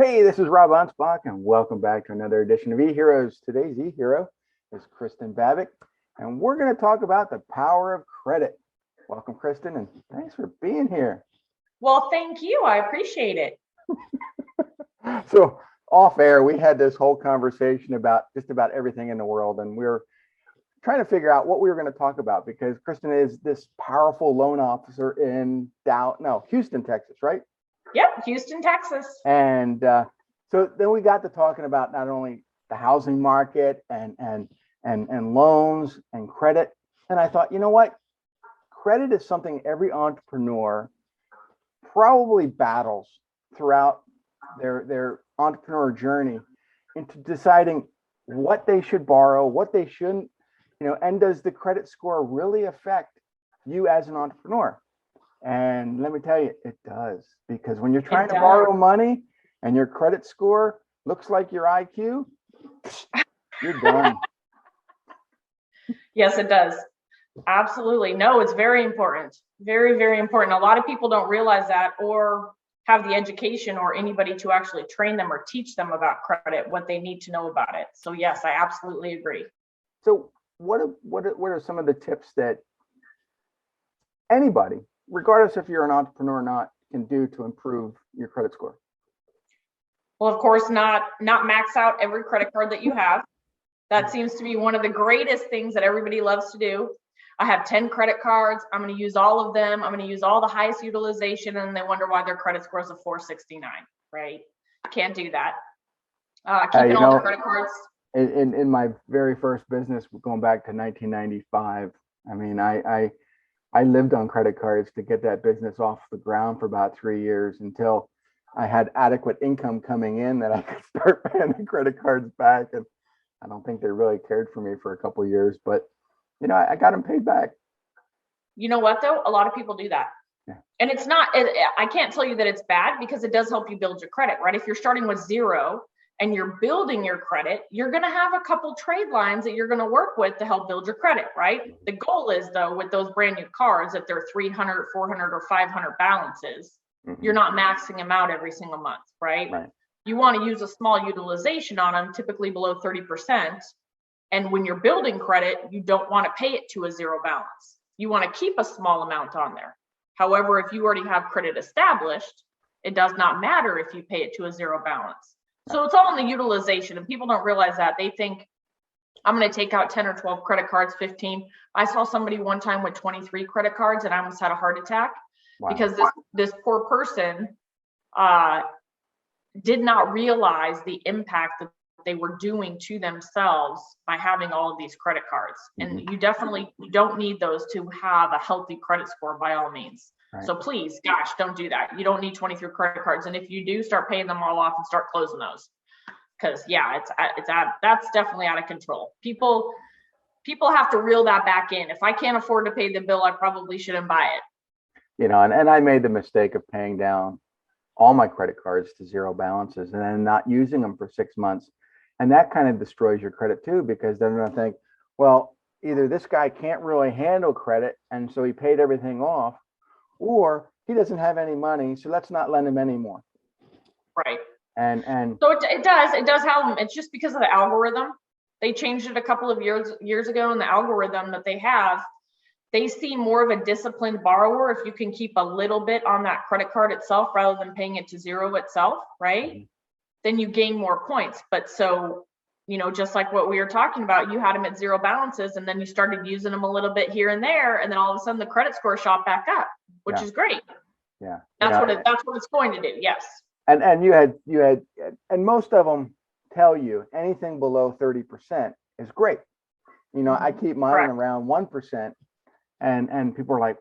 Hey, this is Rob Anspach, and welcome back to another edition of eHeroes. Today's eHero is Kristin Babik, and we're going to talk about the power of credit. Welcome, Kristin, and thanks for being here. Well, thank you. I appreciate it. So, off air, we had this whole conversation about just about everything in the world, and we were trying to figure out what we were going to talk about because Kristin is this powerful loan officer in Houston, Texas, right? Yep, Houston, Texas. And so then we got to talking about not only the housing market and loans and credit. And I thought, you know what? Credit is something every entrepreneur probably battles throughout their entrepreneur journey into deciding what they should borrow, what they shouldn't, and does the credit score really affect you as an entrepreneur? And let me tell you, it does. Because when you're trying to borrow money and your credit score looks like your IQ, you're done. Yes, it does. Absolutely. No, it's very important. Very, very important. A lot of people don't realize that or have the education or anybody to actually train them or teach them about credit, what they need to know about it. So yes, I absolutely agree. So what are some of the tips that anybody, regardless if you're an entrepreneur or not, can do to improve your credit score? Well, of course, not max out every credit card that you have. That seems to be one of the greatest things that everybody loves to do. I have 10 credit cards. I'm going to use all of them. I'm going to use all the highest utilization, and they wonder why their credit score is a 469, right? Can't do that. Keeping all the credit cards. In my very first business, going back to 1995, I mean, I lived on credit cards to get that business off the ground for about 3 years until I had adequate income coming in that I could start paying the credit cards back. And I don't think they really cared for me for a couple of years, but I got them paid back. You know what, though? A lot of people do that. Yeah. And it's not, I can't tell you that it's bad because it does help you build your credit, right? If you're starting with zero and you're building your credit, you're going to have a couple trade lines that you're going to work with to help build your credit, right? The goal is, though, with those brand new cards, if they're 300, 400, or 500 balances, you're not maxing them out every single month, right? You want to use a small utilization on them, typically below 30%. And when you're building credit, you don't want to pay it to a zero balance. You want to keep a small amount on there. However, if you already have credit established, it does not matter if you pay it to a zero balance. So it's all in the utilization, and people don't realize that. They think, I'm going to take out 10 or 12 credit cards, 15. I saw somebody one time with 23 credit cards, and I almost had a heart attack. Wow. Because this poor person did not realize the impact that they were doing to themselves by having all of these credit cards. And you don't need those to have a healthy credit score by all means. Right. So please, gosh, don't do that. You don't need 23 credit cards. And if you do, start paying them all off and start closing those. Because that's definitely out of control. People have to reel that back in. If I can't afford to pay the bill, I probably shouldn't buy it. And I made the mistake of paying down all my credit cards to zero balances and then not using them for 6 months. And that kind of destroys your credit too, because then I think, well, either this guy can't really handle credit, and so he paid everything off, or he doesn't have any money, so let's not lend him anymore. Right. And so it does help them. It's just because of the algorithm. They changed it a couple of years ago, and the algorithm that they have, they see more of a disciplined borrower if you can keep a little bit on that credit card itself rather than paying it to zero itself, right? Then you gain more points. But so, just like what we were talking about, you had them at zero balances, and then you started using them a little bit here and there, and then all of a sudden the credit score shot back up, which is great. Yeah, that's what it's going to do. Yes. And you had, and most of them tell you anything below 30% is great. I keep mine around 1%, and people are like,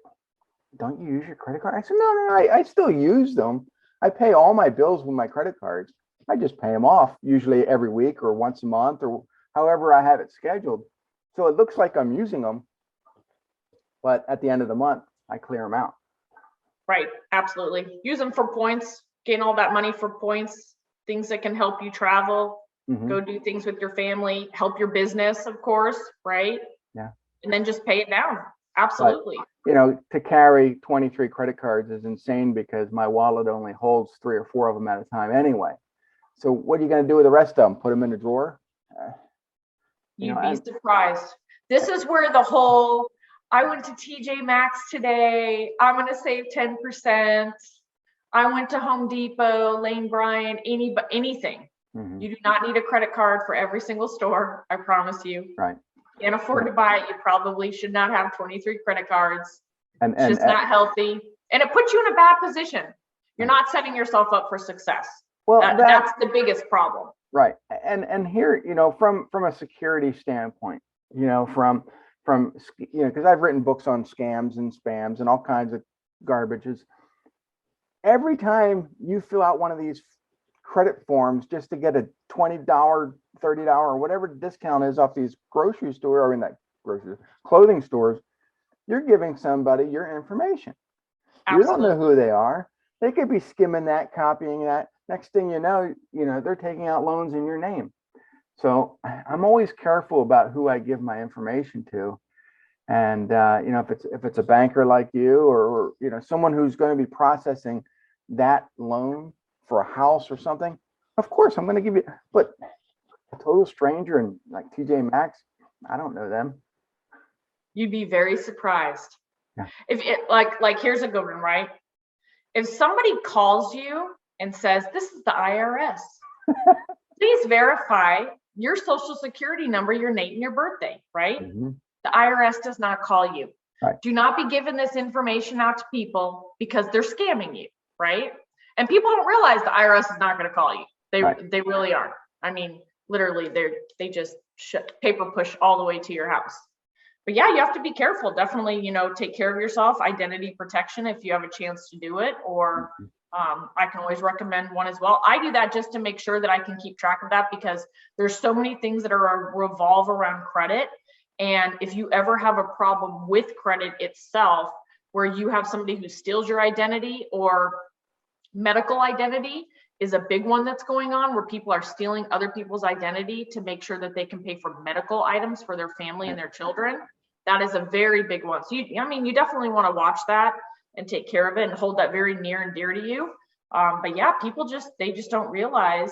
"Don't you use your credit card?" I said, "No, I still use them. I pay all my bills with my credit cards. I just pay them off usually every week or once a month or however I have it scheduled. So it looks like I'm using them, but at the end of the month, I clear them out." Right. Absolutely. Use them for points, gain all that money for points, things that can help you travel, go do things with your family, help your business, of course. Right. Yeah. And then just pay it down. Absolutely. But, to carry 23 credit cards is insane because my wallet only holds 3 or 4 of them at a time anyway. So what are you going to do with the rest of them? Put them in a drawer? You'd be surprised. This is where the whole, I went to TJ Maxx today, I'm going to save 10%. I went to Home Depot, Lane Bryant, anything. Mm-hmm. You do not need a credit card for every single store. I promise you. Right. Can't afford to buy it. You probably should not have 23 credit cards. And It's just not healthy. And it puts you in a bad position. You're not setting yourself up for success. Well, that's the biggest problem. Right. And here, from a security standpoint, from because I've written books on scams and spams and all kinds of garbages. Every time you fill out one of these credit forms just to get a $20, $30, or whatever discount is off these grocery store or in that clothing stores, you're giving somebody your information. Absolutely. You don't know who they are. They could be skimming that, copying that. Next thing you know, they're taking out loans in your name. So I'm always careful about who I give my information to. And if it's a banker like you, or someone who's going to be processing that loan for a house or something, of course I'm going to give you. But a total stranger and like TJ Maxx, I don't know them. You'd be very surprised. Yeah. If it like here's a good one, right? If somebody calls you and says, "This is the IRS," please verify your social security number, your name, and your birthday, right? Mm-hmm. The IRS does not call you. Right. Do not be giving this information out to people because they're scamming you, right? And people don't realize the IRS is not going to call you. They really aren't. I mean, literally, they just paper push all the way to your house. But yeah, you have to be careful. Definitely, take care of yourself. Identity protection if you have a chance to do it, or I can always recommend one as well. I do that just to make sure that I can keep track of that, because there's so many things that revolve around credit. And if you ever have a problem with credit itself, where you have somebody who steals your identity, or medical identity is a big one that's going on, where people are stealing other people's identity to make sure that they can pay for medical items for their family and their children. That is a very big one. So you definitely want to watch that and take care of it and hold that very near and dear to you. But yeah, people they just don't realize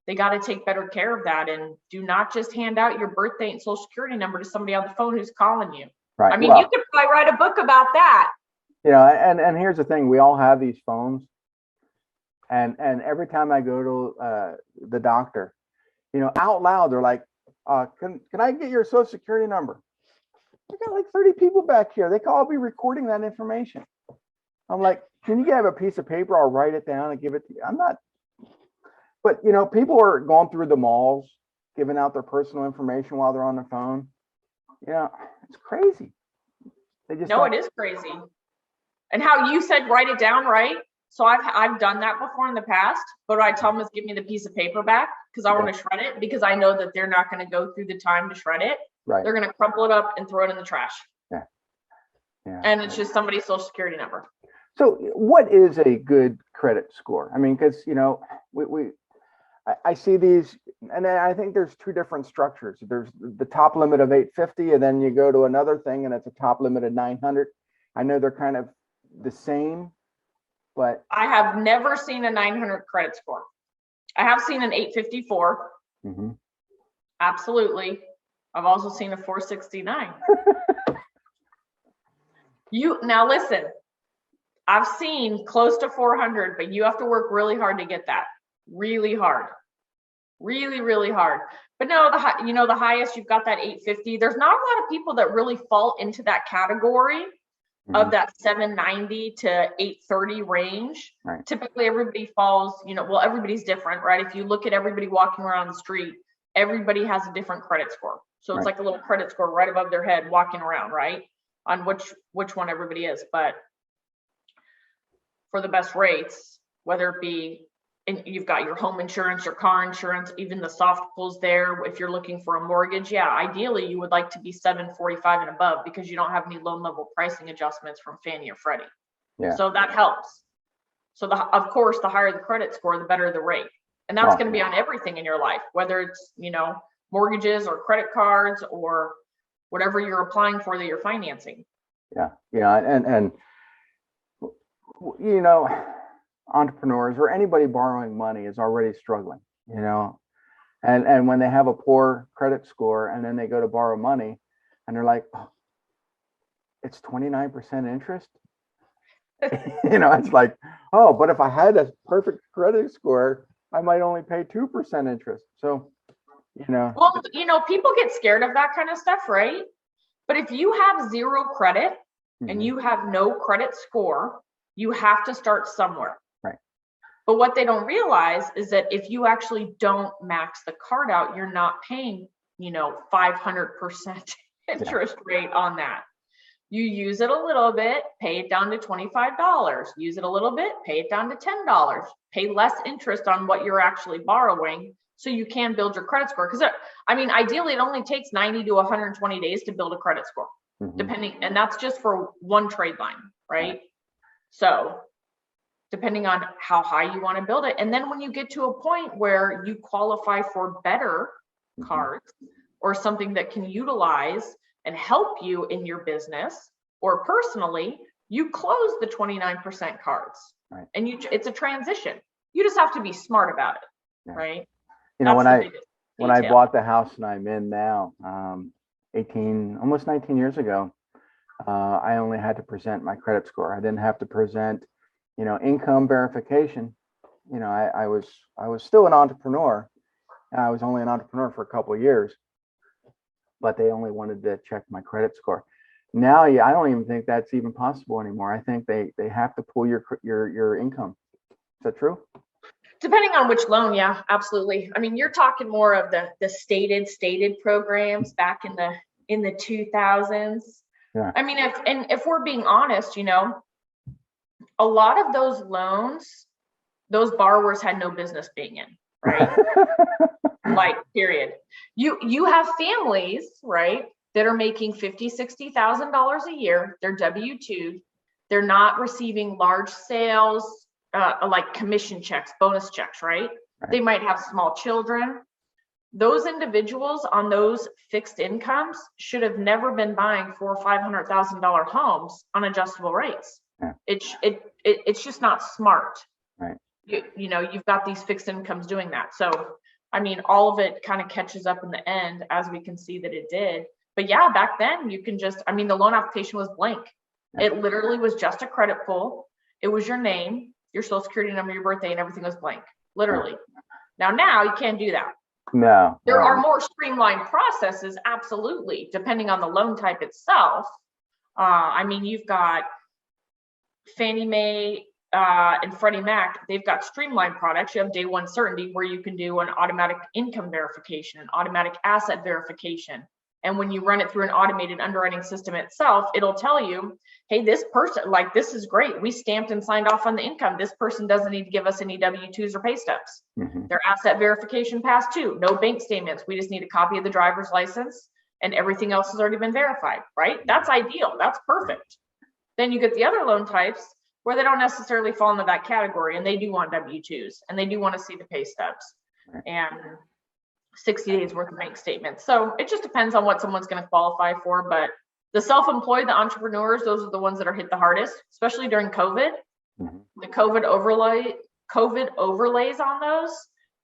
they got to take better care of that, and do not just hand out your birthday and social security number to somebody on the phone who's calling you. Right. I mean, you could probably write a book about that. And here's the thing: we all have these phones, and every time I go to the doctor, out loud, they're like, "Can I get your social security number?" I got like 30 people back here. They could all be recording that information. I'm like, can you have a piece of paper? I'll write it down and give it to you. I'm not. But people are going through the malls, giving out their personal information while they're on their phone. It's crazy. It is crazy. And how you said write it down, right? So I've done that before in the past, but what I tell them is give me the piece of paper back, because I want to shred it, because I know that they're not going to go through the time to shred it. Right. They're going to crumple it up and throw it in the trash. Yeah. Yeah. And it's just somebody's social security number. So what is a good credit score? I mean, because, I see these, and then I think there's two different structures. There's the top limit of 850, and then you go to another thing and it's a top limit of 900. I know they're kind of the same, but I have never seen a 900 credit score. I have seen an 854. Mm-hmm. Absolutely. I've also seen a 469. Now listen, I've seen close to 400, but you have to work really hard to get that. Really hard. Really, really hard. But no, the highest, you've got that 850. There's not a lot of people that really fall into that category of that 790 to 830 range. Right. Typically everybody falls, everybody's different, right? If you look at everybody walking around the street, everybody has a different credit score. So it's like a little credit score right above their head walking around, right? On which one everybody is. But for the best rates, whether it be, and you've got your home insurance, your car insurance, even the soft pulls there. If you're looking for a mortgage, ideally you would like to be 745 and above, because you don't have any loan level pricing adjustments from Fannie or Freddie. Yeah. So that helps. So of course, the higher the credit score, the better the rate. And that's going to be on everything in your life, whether it's, mortgages or credit cards or whatever you're applying for that you're financing. Yeah. And entrepreneurs or anybody borrowing money is already struggling. you know, and when they have a poor credit score and then they go to borrow money and they're like, oh, it's 29% interest. It's like, oh, but if I had a perfect credit score, I might only pay 2% interest. So, Well, people get scared of that kind of stuff, right? But if you have zero credit and you have no credit score, you have to start somewhere. Right. But what they don't realize is that if you actually don't max the card out, you're not paying, 500% interest rate on that. You use it a little bit, pay it down to $25. Use it a little bit, pay it down to $10. Pay less interest on what you're actually borrowing so you can build your credit score. Because, ideally, it only takes 90 to 120 days to build a credit score, depending. And that's just for one trade line, right? So depending on how high you want to build it. And then when you get to a point where you qualify for better cards or something that can utilize and help you in your business or personally, you close the 29% cards. Right. And it's a transition. You just have to be smart about it, right? When I bought the house that I'm in now, almost 19 years ago, I only had to present my credit score. I didn't have to present, income verification. I was still an entrepreneur. I was only an entrepreneur for a couple of years, but they only wanted to check my credit score. Now, I don't even think that's even possible anymore. I think they have to pull your income. Is that true? Depending on which loan, yeah, absolutely. You're talking more of the stated programs back in the 2000s. Yeah. If we're being honest, a lot of those loans, those borrowers had no business being in, right? Like, period. You have families, right, that are making $50,000, $60,000 a year. They're W-2. They're not receiving large sales, like commission checks, bonus checks, right? They might have small children. Those individuals on those fixed incomes should have never been buying $400,000 or $500,000 homes on adjustable rates. Yeah. It's just not smart. Right. You've got these fixed incomes doing that. So, all of it kind of catches up in the end, as we can see that it did. But yeah, back then you can just, the loan application was blank. Yeah. It literally was just a credit pull. It was your name, your social security number, your birthday, and everything was blank, literally. Yeah. Now you can't do that. No. There are more streamlined processes, absolutely, depending on the loan type itself. You've got Fannie Mae and Freddie Mac, they've got streamlined products. You have day one certainty where you can do an automatic income verification, an automatic asset verification. And when you run it through an automated underwriting system itself, it'll tell you, hey, this person, this is great. We stamped and signed off on the income. This person doesn't need to give us any W-2s or pay stubs. Mm-hmm. Their asset verification passed too. No bank statements. We just need a copy of the driver's license and everything else has already been verified, right? That's ideal. That's perfect. Then you get the other loan types where they don't necessarily fall into that category and they do want W-2s and they do want to see the pay stubs and 60 days worth of bank statements. So it just depends on what someone's going to qualify for. But the self-employed, the entrepreneurs, those are the ones that are hit the hardest, especially during COVID. Mm-hmm. The COVID overlays on those,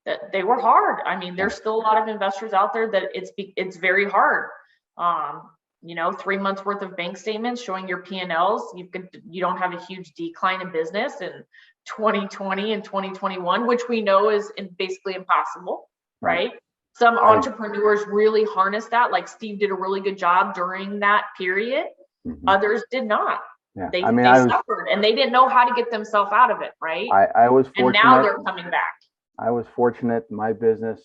that they were hard. There's still a lot of investors out there that it's very hard. 3 months worth of bank statements showing your P&Ls. You don't have a huge decline in business in 2020 and 2021, which we know is basically impossible, right? Some entrepreneurs really harness that. Like Steve did a really good job during that period. Mm-hmm. Others did not. Yeah. They suffered and they didn't know how to get themselves out of it, right? I was fortunate. And now they're coming back. I was fortunate. My business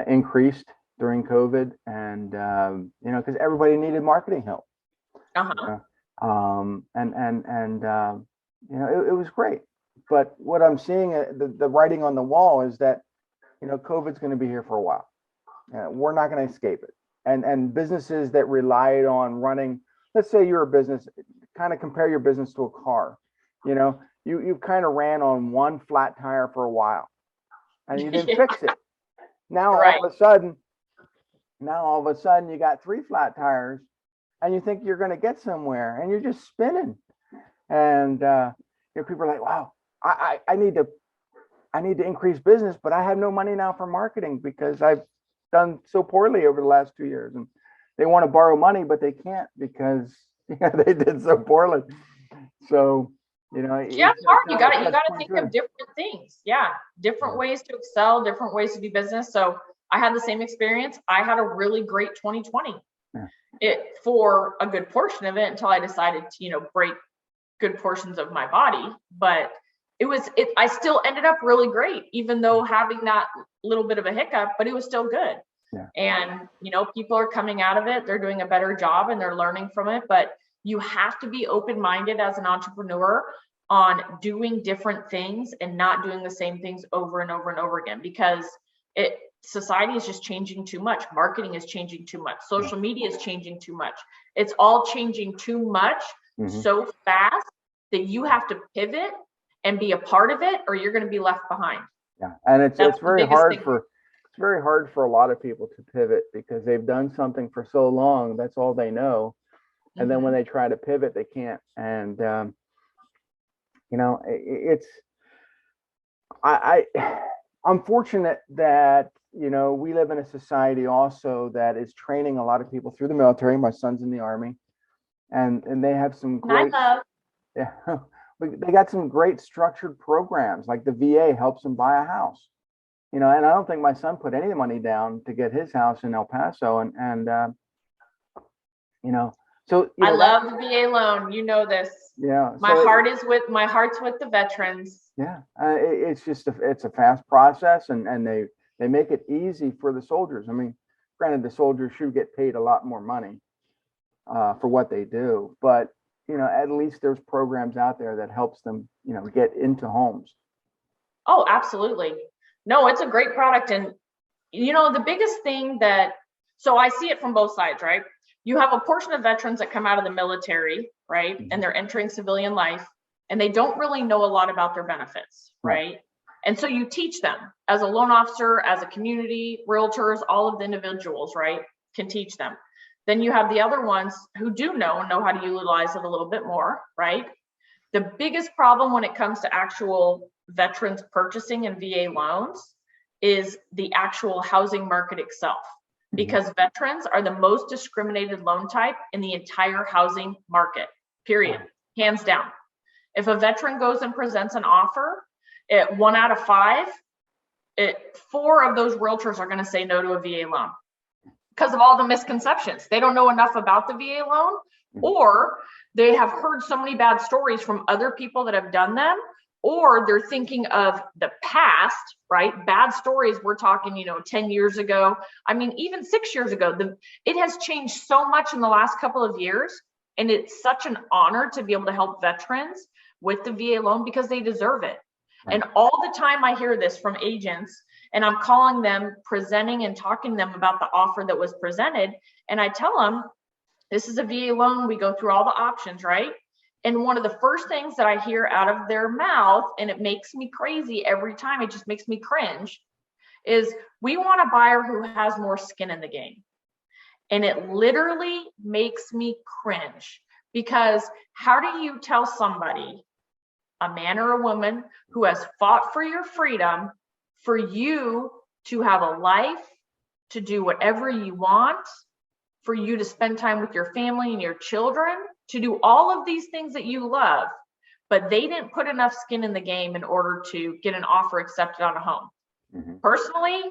increased during COVID, and because everybody needed marketing help. Uh-huh. It was great. But what I'm seeing, the writing on the wall is that COVID's going to be here for a while. We're not going to escape it. And businesses that relied on running, let's say you're a business, kind of compare your business to a car. You kind of ran on one flat tire for a while, and you didn't fix it. Now all of a sudden you got 3 flat tires and you think you're going to get somewhere and you're just spinning. And people are like, wow, I need to I need to increase business, but I have no money now for marketing because I've done so poorly over the last 2 years. And they want to borrow money, but they can't because they did so poorly. So, Yeah, it's hard. You got to think of different things. Yeah, different Yeah. ways to excel, different ways to do business. So I had the same experience. I had a really great 2020. Yeah. It for a good portion of it until I decided to, break good portions of my body. But I still ended up really great, even though having that little bit of a hiccup, but it was still good. Yeah. And, people are coming out of it. They're doing a better job and they're learning from it. But you have to be open-minded as an entrepreneur on doing different things and not doing the same things over and over and over again, because society is just changing too much. Marketing is changing too much. Social media is changing too much. It's all changing too much so fast that you have to pivot and be a part of it, or you're going to be left behind. Yeah, and it's very hard for a lot of people to pivot because they've done something for so long. That's all they know. And then when they try to pivot, they can't. And, I'm fortunate that, we live in a society also that is training a lot of people through the military. My son's in the Army, and they have some great, yeah, they got some great structured programs, like the VA helps them buy a house, and I don't think my son put any money down to get his house in El Paso. So I love the VA loan. You know this. Yeah. My heart's with the veterans. Yeah. It's just it's a fast process, and they make it easy for the soldiers. I mean, granted, the soldiers should get paid a lot more money for what they do, but at least there's programs out there that helps them, get into homes. Oh, absolutely. No, it's a great product. And, the biggest thing so I see it from both sides, right? You have a portion of veterans that come out of the military, right? And they're entering civilian life, and they don't really know a lot about their benefits, right? And so you teach them as a loan officer, as a community, realtors, all of the individuals, right, can teach them. Then you have the other ones who do know how to utilize it a little bit more, right? The biggest problem when it comes to actual veterans purchasing and VA loans is the actual housing market itself, because veterans are the most discriminated loan type in the entire housing market, period, hands down. If a veteran goes and presents an offer, 1 out of 5, 4 of those realtors are going to say no to a VA loan because of all the misconceptions. They don't know enough about the VA loan, or they have heard so many bad stories from other people that have done them, or they're thinking of the past, right? Bad stories. We're talking, 10 years ago. I mean, even 6 years ago. It has changed so much in the last couple of years. And it's such an honor to be able to help veterans with the VA loan because they deserve it. And all the time I hear this from agents, and I'm calling them, presenting and talking to them about the offer that was presented. And I tell them, this is a VA loan. We go through all the options, right? And one of the first things that I hear out of their mouth, and it makes me crazy every time, it just makes me cringe, is we want a buyer who has more skin in the game. And it literally makes me cringe, because how do you tell somebody, a man or a woman who has fought for your freedom, for you to have a life, to do whatever you want, for you to spend time with your family and your children, to do all of these things that you love, but they didn't put enough skin in the game in order to get an offer accepted on a home. Personally,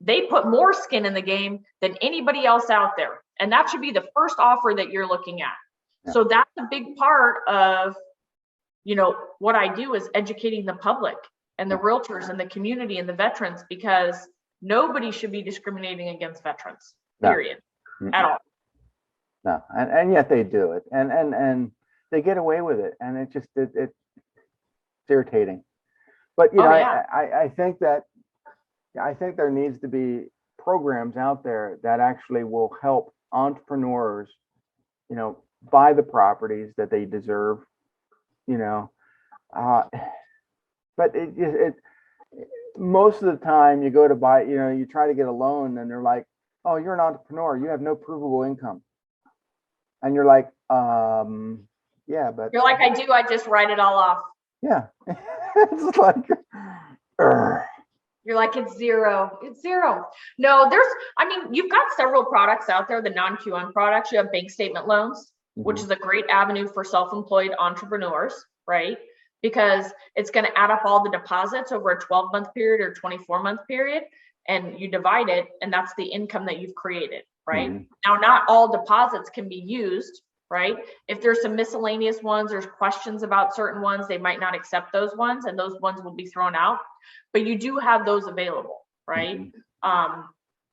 they put more skin in the game than anybody else out there. And that should be the first offer that you're looking at. So that's a big part of, what I do is educating the public and the realtors and the community and the veterans, because nobody should be discriminating against veterans, period, at all. No, and yet they do it, and they get away with it, and it's irritating. But I think there needs to be programs out there that actually will help entrepreneurs, buy the properties that they deserve, but it most of the time you go to buy, you try to get a loan and they're like, oh, you're an entrepreneur, you have no provable income. And you're like, yeah, but you're like, I do, I just write it all off. Yeah. It's like, You're like, it's zero. It's zero. No, you've got several products out there, the non-QM products. You have bank statement loans, which is a great avenue for self-employed entrepreneurs, right? Because it's going to add up all the deposits over a 12-month period or 24-month period, and you divide it, and that's the income that you've created, right? Now, not all deposits can be used, right? If there's some miscellaneous ones, there's questions about certain ones, they might not accept those ones, and those ones will be thrown out. But you do have those available, right?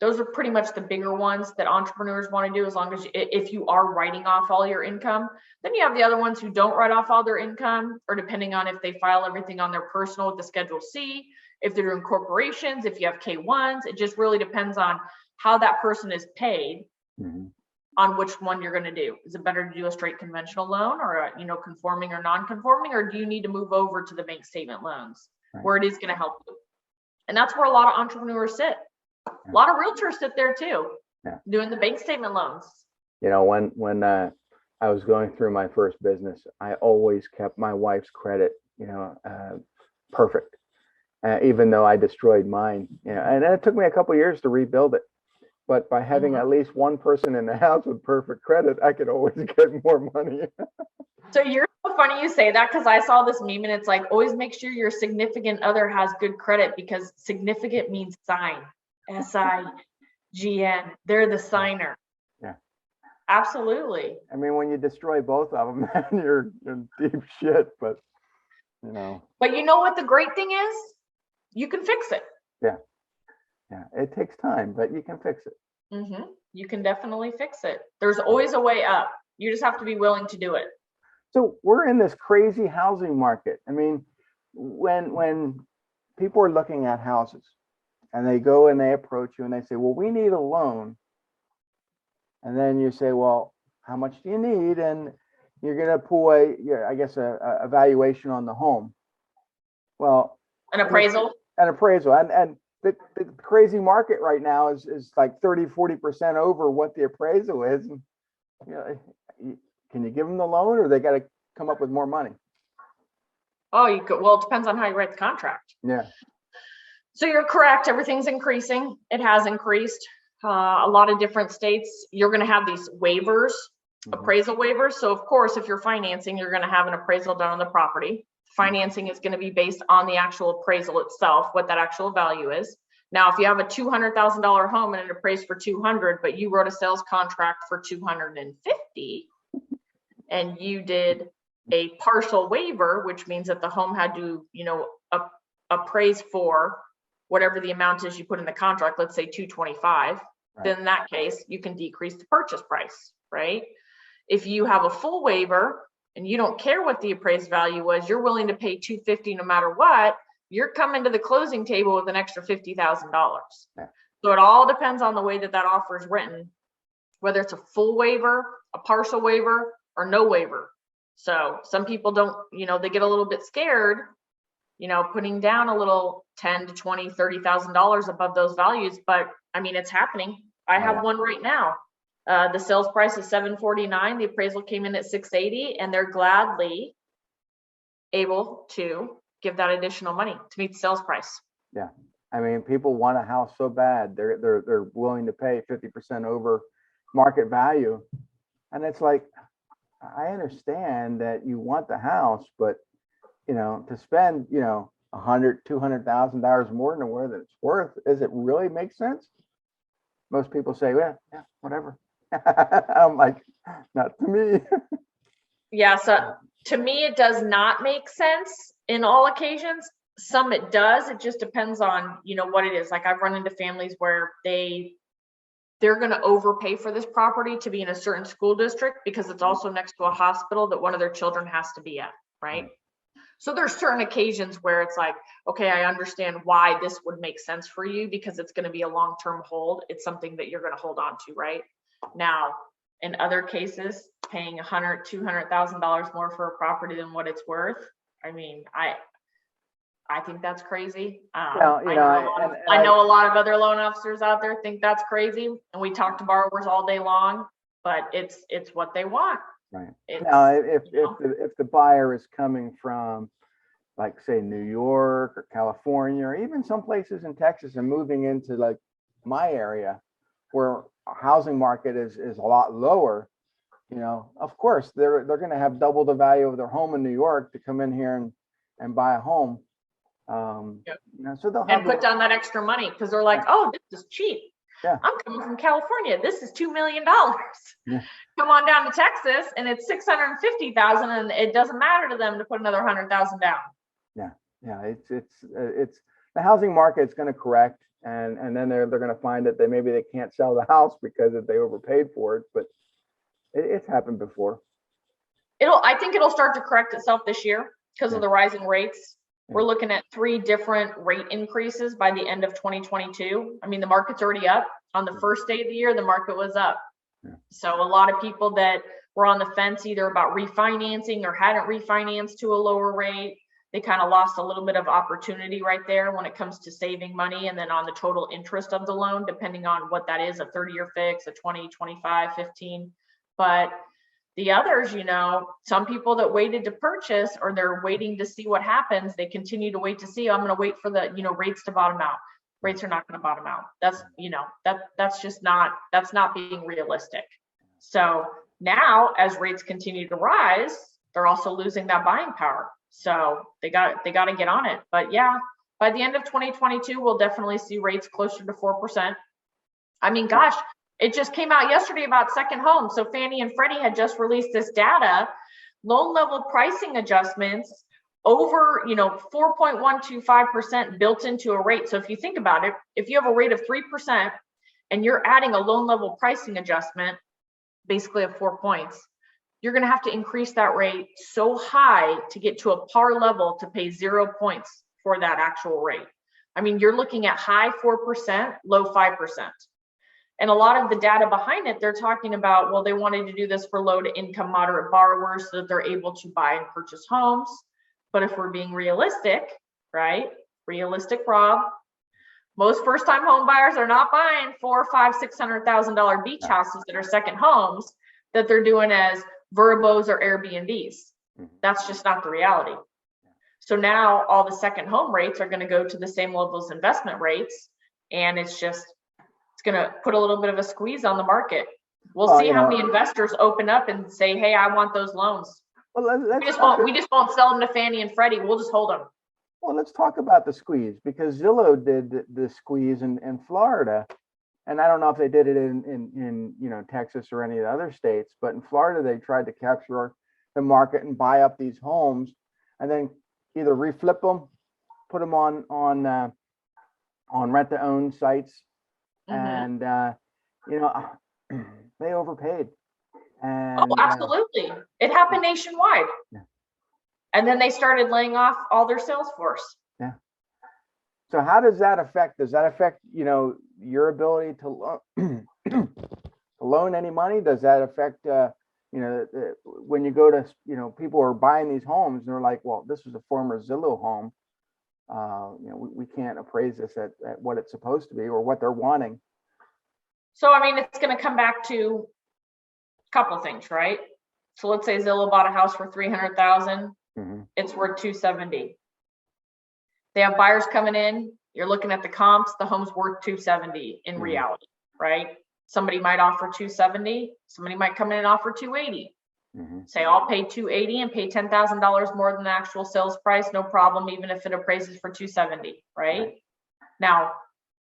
Those are pretty much the bigger ones that entrepreneurs want to do, as long as if you are writing off all your income. Then you have the other ones who don't write off all their income, or depending on if they file everything on their personal with the Schedule C, if they're doing corporations, if you have K1s, it just really depends on how that person is paid on which one you're going to do. Is it better to do a straight conventional loan, or a, conforming or non-conforming, or do you need to move over to the bank statement loans where it is going to help you? And that's where a lot of entrepreneurs sit. A lot of realtors sit there too, doing the bank statement loans. When I was going through my first business, I always kept my wife's credit, perfect, even though I destroyed mine. And it took me a couple of years to rebuild it. But by having at least one person in the house with perfect credit, I could always get more money. So you're so funny you say that, because I saw this meme and it's like, always make sure your significant other has good credit, because significant means sign. SIGN. They're the signer. Yeah. Absolutely. I mean, when you destroy both of them, man, you're in deep shit, but But you know what the great thing is? You can fix it. Yeah. It takes time, but you can fix it. You can definitely fix it. There's always a way up. You just have to be willing to do it. So we're in this crazy housing market. I mean, when people are looking at houses and they go and they approach you and they say, well, we need a loan. And then you say, well, how much do you need? And you're going to pull a valuation on the home. Well, an appraisal. And the crazy market right now is like 30-40% over what the appraisal is. And, can you give them the loan, or they got to come up with more money? Oh, you could. Well, it depends on how you write the contract. Yeah. So you're correct. Everything's increasing. It has increased. A lot of different states, you're going to have these waivers, appraisal waivers. So of course, if you're financing, you're going to have an appraisal done on the property. Financing is going to be based on the actual appraisal itself, what that actual value is. Now, if you have a $200,000 home and it appraised for 200, but you wrote a sales contract for 250, and you did a partial waiver, which means that the home had to, appraise for whatever the amount is you put in the contract, let's say 225, then in that case, you can decrease the purchase price, right? If you have a full waiver and you don't care what the appraised value was, you're willing to pay 250 no matter what, you're coming to the closing table with an extra $50,000. Yeah. So it all depends on the way that offer is written, whether it's a full waiver, a partial waiver, or no waiver. So some people don't, they get a little bit scared, putting down a little $10,000 to $20,000, $30,000 above those values. But I mean, it's happening. I have one right now. The sales price is $749. The appraisal came in at $680, and they're gladly able to give that additional money to meet the sales price. Yeah. I mean, people want a house so bad. They're willing to pay 50% over market value. And it's like, I understand that you want the house, but to spend, $100,000, $200,000 more than what it's worth, does it really make sense? Most people say, yeah, whatever. I'm like, not to me. Yeah, so to me, it does not make sense in all occasions. Some it does. It just depends on, what it is. Like, I've run into families where they're going to overpay for this property to be in a certain school district because it's also next to a hospital that one of their children has to be at, right? So there's certain occasions where it's like, okay, I understand why this would make sense for you because it's going to be a long-term hold. It's something that you're going to hold on to, right? Now, in other cases, paying $100,000, $200,000 more for a property than what it's worth, I mean, I think that's crazy. I know a lot of other loan officers out there think that's crazy, and we talk to borrowers all day long, but it's what they want. Right. Now, if the buyer is coming from, like say New York or California, or even some places in Texas, and moving into like my area where our housing market is a lot lower, of course they're going to have double the value of their home in New York to come in here and buy a home. Yep. So they'll And have put down that extra money because they're like, oh, this is cheap. Yeah. I'm coming from California. This is $2 million. Yeah. Come on down to Texas and it's 650,000, and it doesn't matter to them to put another 100,000 down. Yeah, it's the housing market's going to correct, and then they're going to find that maybe they can't sell the house because they overpaid for it, but it's happened before. I think it'll start to correct itself this year because of the rising rates. Yeah. We're looking at 3 different rate increases by the end of 2022. I mean, the market's already up. On the first day of the year, the market was up. Yeah. So a lot of people that were on the fence either about refinancing or hadn't refinanced to a lower rate, they kind of lost a little bit of opportunity right there when it comes to saving money, and then on the total interest of the loan, depending on what that is, a 30-year fix, a 20, 25, 15. But the others, some people that waited to purchase, or they're waiting to see what happens, they continue to wait to see, I'm going to wait for the, rates to bottom out. Rates are not going to bottom out. That's, that's not being realistic. So now as rates continue to rise, they're also losing that buying power. So they got to get on it. But yeah, by the end of 2022, we'll definitely see rates closer to 4%. I mean, gosh, it just came out yesterday about second home. So Fannie and Freddie had just released this data, loan level pricing adjustments over, 4.125% built into a rate. So if you think about it, if you have a rate of 3% and you're adding a loan level pricing adjustment, basically of 4 points, you're going to have to increase that rate so high to get to a par level to pay 0 points for that actual rate. I mean, you're looking at high 4%, low 5%. And a lot of the data behind it, they're talking about, well, they wanted to do this for low to income moderate borrowers so that they're able to buy and purchase homes. But if we're being realistic, right? Realistic, Rob, most first-time home buyers are not buying $400,000, $500,000, $600,000 beach houses that are second homes that they're doing as Verbos or Airbnbs. That's just not the reality. So now all the second home rates are going to go to the same level as investment rates, and it's going to put a little bit of a squeeze on the market. We'll see how many investors open up and say, "Hey, I want those loans." Well, we just won't sell them to Fannie and Freddie. We'll just hold them. Well, let's talk about the squeeze, because Zillow did the squeeze in Florida. And I don't know if they did it in Texas or any of the other states, but in Florida, they tried to capture the market and buy up these homes and then either reflip them, put them on rent to own sites. And, they overpaid. And, absolutely. It happened nationwide. Yeah. And then they started laying off all their sales force. Yeah. So how does that affect? Does that affect, your ability to loan any money? Does that affect, when you go to, people are buying these homes and they're like, well, this was a former Zillow home. We can't appraise this at what it's supposed to be or what they're wanting. So, I mean, it's going to come back to a couple of things, right? So let's say Zillow bought a house for $300,000. It's worth $270,000. They have buyers coming in. You're looking at the comps. The home's worth $270,000 in reality, right? Somebody might offer $270,000. Somebody might come in and offer $280,000. Say, I'll pay $280,000 and pay $10,000 more than the actual sales price. No problem, even if it appraises for $270,000, right? Now,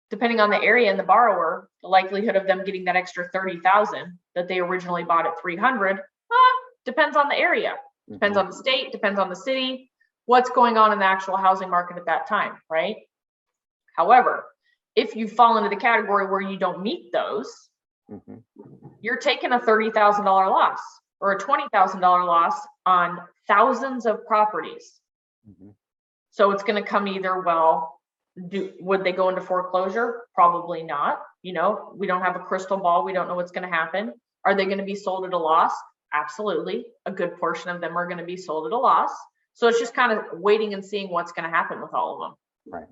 depending on the area and the borrower, the likelihood of them getting that extra $30,000 that they originally bought at $300,000 depends on the area, depends on the state, depends on the city, what's going on in the actual housing market at that time, right? However, if you fall into the category where you don't meet those, you're taking a $30,000 loss or a $20,000 loss on thousands of properties. So it's going to come either, would they go into foreclosure? Probably not. We don't have a crystal ball. We don't know what's going to happen. Are they going to be sold at a loss? Absolutely. A good portion of them are going to be sold at a loss. So it's just kind of waiting and seeing what's going to happen with all of them. Right.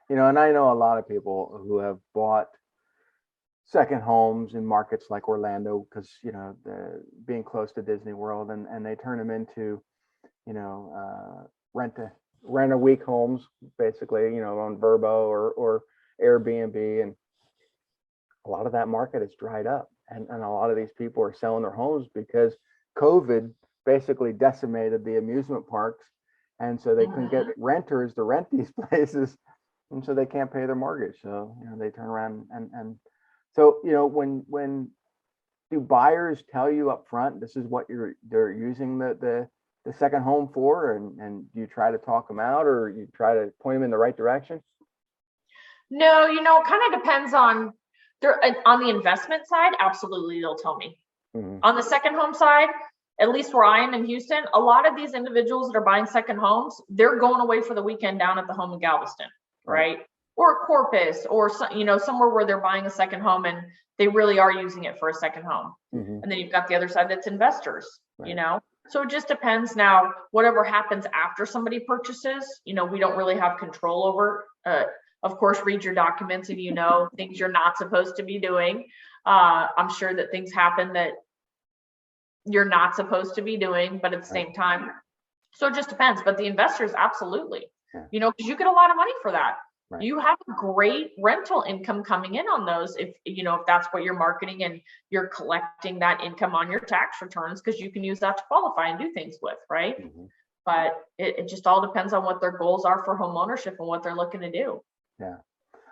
And I know a lot of people who have bought second homes in markets like Orlando because, being close to Disney World, and they turn them into, rent rent a week homes, basically, you know, on Verbo or Airbnb, and a lot of that market has dried up, and a lot of these people are selling their homes because COVID basically decimated the amusement parks, and so they couldn't get renters to rent these places, and so they can't pay their mortgage. So, you know, they turn around and so, you know, when do buyers tell you up front this is what they're using the second home for, and do you try to talk them out, or you try to point them in the right direction? No, you know, it kind of depends on the investment side. Absolutely, they'll tell me. On the second home side, at least where I am in Houston, a lot of these individuals that are buying second homes, they're going away for the weekend down at the home in Galveston, right? Or Corpus, or you know, somewhere where they're buying a second home and they really are using it for a second home. And then you've got the other side that's investors, you know. So it just depends. Now, whatever happens after somebody purchases, you know, we don't really have control over. Of course, read your documents and you know things you're not supposed to be doing. I'm sure that things happen that you're not supposed to be doing, but at the same time, so it just depends. But the investors, absolutely, you know, because you get a lot of money for that. You have great rental income coming in on those if, you know, if that's what you're marketing and you're collecting that income on your tax returns, because you can use that to qualify and do things with, right? But it just all depends on what their goals are for home ownership and what they're looking to do. Yeah.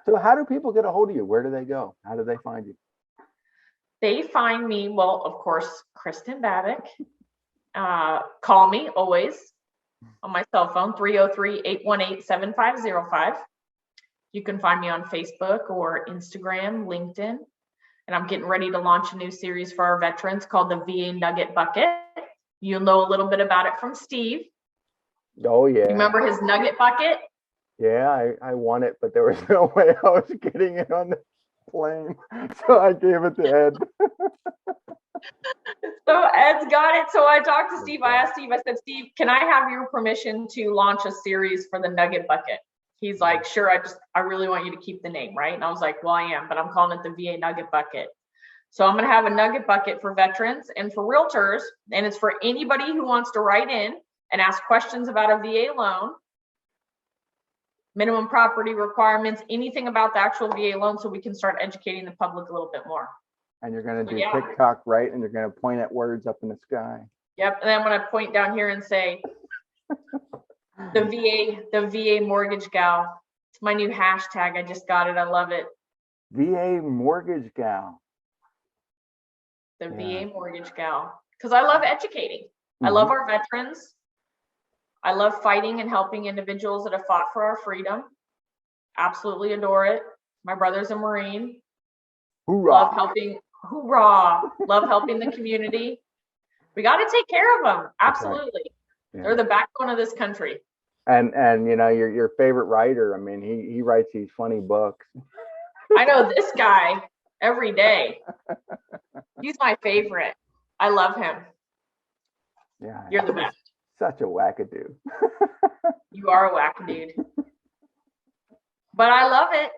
So how do people get a hold of you? Where do they go? How do they find you? They find me, well, of course, Kristin Babik. Call me always on my cell phone, 303-818-7505. You can find me on Facebook or Instagram, LinkedIn. And I'm getting ready to launch a new series for our veterans called the VA Nugget Bucket. You'll know a little bit about it from Steve. Oh, yeah. You remember his Nugget Bucket? Yeah, I won it, but there was no way I was getting it on the plane. So I gave it to Ed. So Ed's got it. So I talked to Steve. I asked Steve, I said, Steve, can I have your permission to launch a series for the Nugget Bucket? He's like, sure, I really want you to keep the name, right? And I was like, well, I am, but I'm calling it the VA Nugget Bucket. So I'm going to have a Nugget Bucket for veterans and for realtors. And it's for anybody who wants to write in and ask questions about a VA loan, minimum property requirements, anything about the actual VA loan, so we can start educating the public a little bit more. And you're going to do TikTok, right? And you're going to point at words up in the sky. Yep. And then I'm going to point down here and say, the VA mortgage gal. It's my new hashtag. I just got it. I love it. VA mortgage gal. The VA mortgage gal. Because I love educating. I love our veterans. I love fighting and helping individuals that have fought for our freedom. Absolutely adore it. My brother's a Marine. Hoorah. Love helping. Hoorah. Love helping the community. We got to take care of them. Absolutely. Yeah. They're the backbone of this country. And you know, your favorite writer, I mean, he writes these funny books. I know this guy every day. He's my favorite. I love him. Yeah. You're the best. Such a wackadoo. You are a wackadoo. But I love it.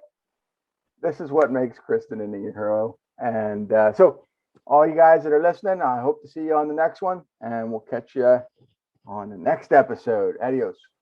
This is what makes Kristin a hero. And so all you guys that are listening, I hope to see you on the next one, and we'll catch you on the next episode. Adios.